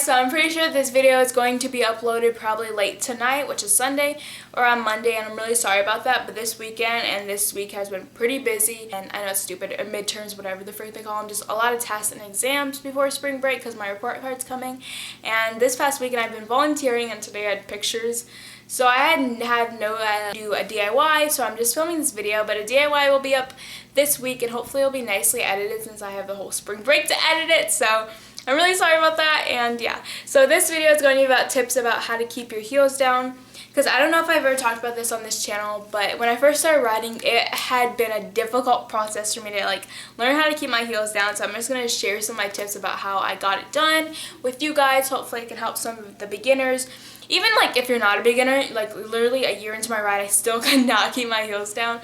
so I'm pretty sure this video is going to be uploaded probably late tonight, which is Sunday, or on Monday, and I'm really sorry about that, but this weekend and this week has been pretty busy, and I know it's stupid, midterms, whatever the freak they call them, just a lot of tests and exams before spring break because my report card's coming, and this past weekend I've been volunteering, and today I had pictures, so I had no do a DIY, so I'm just filming this video, but a DIY will be up this week, and hopefully it'll be nicely edited since I have the whole spring break to edit it, so I'm really sorry about that, and yeah. So this video is going to be about tips about how to keep your heels down, because I don't know if I've ever talked about this on this channel, but when I first started riding, it had been a difficult process for me to learn how to keep my heels down, so I'm just going to share some of my tips about how I got it done with you guys. Hopefully it can help some of the beginners. Even if you're not a beginner, literally a year into my ride, I still could not keep my heels down.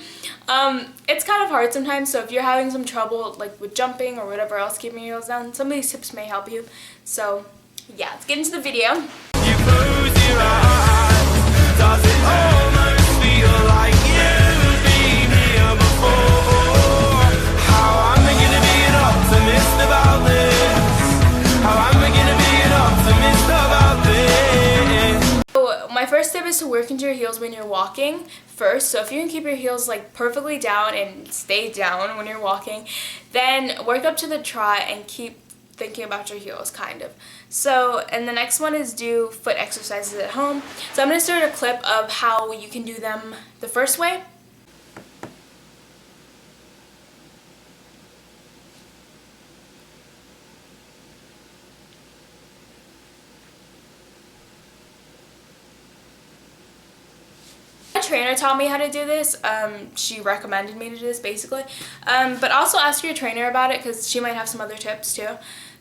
It's kind of hard sometimes, so if you're having some trouble with jumping or whatever else keeping your heels down, some of these tips may help you. So yeah, let's get into the video. You close your eyes, does it almost feel like you've been here before? How am I gonna be an optimist about this? How am I gonna be an optimist about this? My first tip is to work into your heels when you're walking first. So if you can keep your heels perfectly down and stay down when you're walking, then work up to the trot and keep thinking about your heels, kind of. So, and the next one is do foot exercises at home. So I'm going to start a clip of how you can do them the first way. Trainer taught me how to do this. She recommended me to do this basically, but also ask your trainer about it because she might have some other tips too.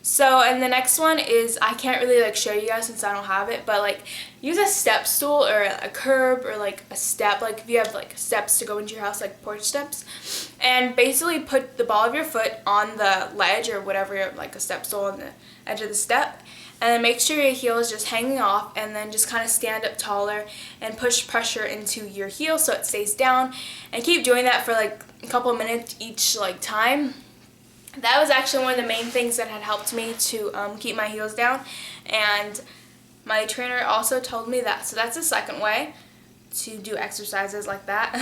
So, and the next one is, I can't really show you guys since I don't have it, but use a step stool or a curb or a step, if you have steps to go into your house, porch steps, and basically put the ball of your foot on the ledge or whatever, a step stool on the edge of the step, and then make sure your heel is just hanging off, and then just kind of stand up taller and push pressure into your heel so it stays down, and keep doing that for a couple of minutes each time. That was actually one of the main things that had helped me to keep my heels down, and my trainer also told me that. So that's the second way to do exercises like that.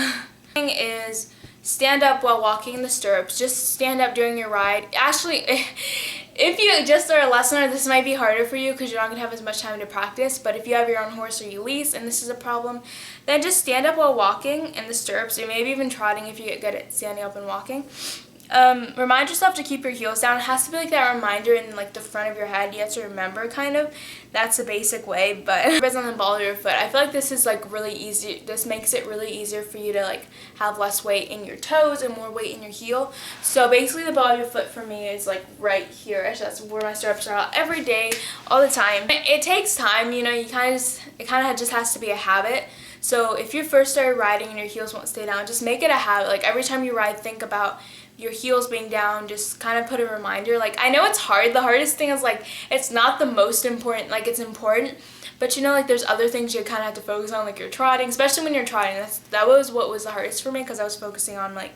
Thing is, stand up while walking in the stirrups. Just stand up during your ride. Actually, if you just are a learner, this might be harder for you because you're not going to have as much time to practice, but if you have your own horse or you lease and this is a problem, then just stand up while walking in the stirrups, or maybe even trotting if you get good at standing up and walking. Remind yourself to keep your heels down. It has to be that reminder in the front of your head. You have to remember, kind of. That's a basic way, but it's on the ball of your foot. I feel this is really easy. This makes it really easier for you to have less weight in your toes and more weight in your heel. So basically the ball of your foot for me is right here. That's where my stirrups are out every day, all the time. It takes time, you kind of just has to be a habit. So if you first started riding and your heels won't stay down, just make it a habit. Every time you ride, think about your heels being down, just kind of put a reminder. I know it's hard. The hardest thing is it's not the most important. It's important, but there's other things you kind of have to focus on, your trotting, especially when you're trotting. That was what was the hardest for me because I was focusing on my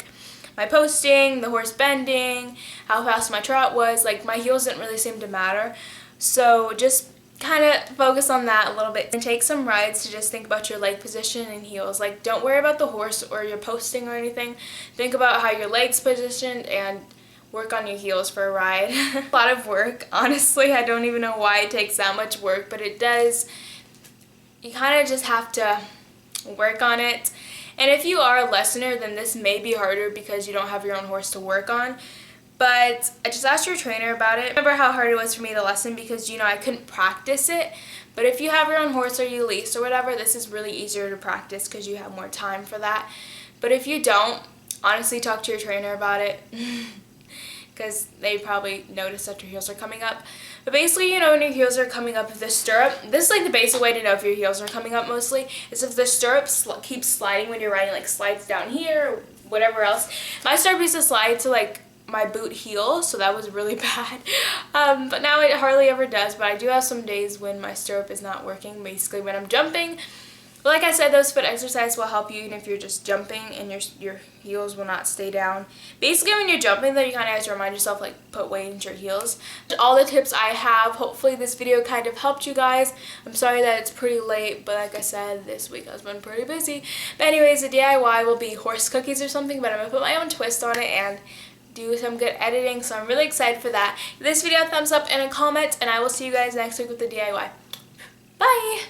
posting, the horse bending, how fast my trot was. My heels didn't really seem to matter. So just kind of focus on that a little bit and take some rides to just think about your leg position and heels. Don't worry about the horse or your posting or anything. Think about how your legs positioned and work on your heels for a ride. A lot of work, honestly. I don't even know why it takes that much work, but it does. You kind of just have to work on it. And if you are a learner, then this may be harder because you don't have your own horse to work on. But I just asked your trainer about it. Remember how hard it was for me to lesson because, I couldn't practice it. But if you have your own horse or you lease or whatever, this is really easier to practice because you have more time for that. But if you don't, honestly talk to your trainer about it because they probably notice that your heels are coming up. But basically, when your heels are coming up, if the stirrup, this is the basic way to know if your heels are coming up mostly, is if the stirrup keeps sliding when you're riding, slides down here or whatever else. My stirrup used to slide to my boot heel, so that was really bad. But now it hardly ever does, but I do have some days when my stirrup is not working, basically when I'm jumping. But like I said, those foot exercises will help you even if you're just jumping and your heels will not stay down. Basically, when you're jumping though, you kind of have to remind yourself, like, put weight into your heels. All the tips I have, hopefully this video kind of helped you guys. I'm sorry that it's pretty late, but like I said, this week has been pretty busy. But anyways, the DIY will be horse cookies or something, but I'm going to put my own twist on it and do some good editing, so I'm really excited for that. Give this video a thumbs up and a comment, and I will see you guys next week with the DIY. Bye!